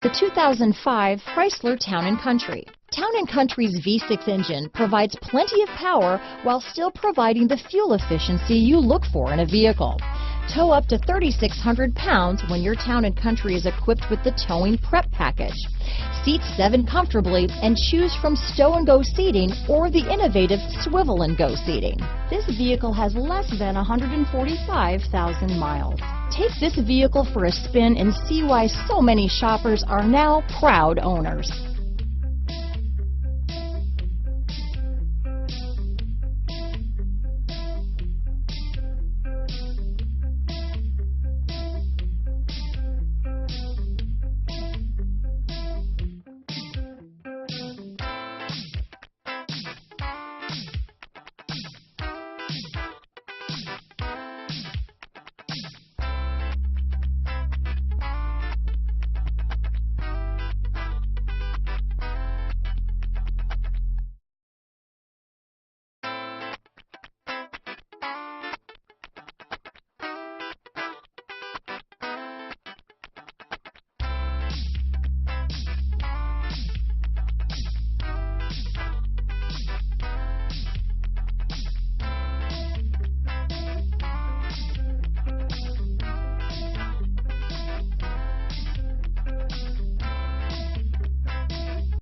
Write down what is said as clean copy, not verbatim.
The 2005 Chrysler Town & Country. Town & Country's V6 engine provides plenty of power while still providing the fuel efficiency you look for in a vehicle. Tow up to 3,600 pounds when your Town & Country is equipped with the Towing Prep package. Seat 7 comfortably and choose from stow and go seating or the innovative swivel and go seating. This vehicle has less than 145,000 miles. Take this vehicle for a spin and see why so many shoppers are now proud owners.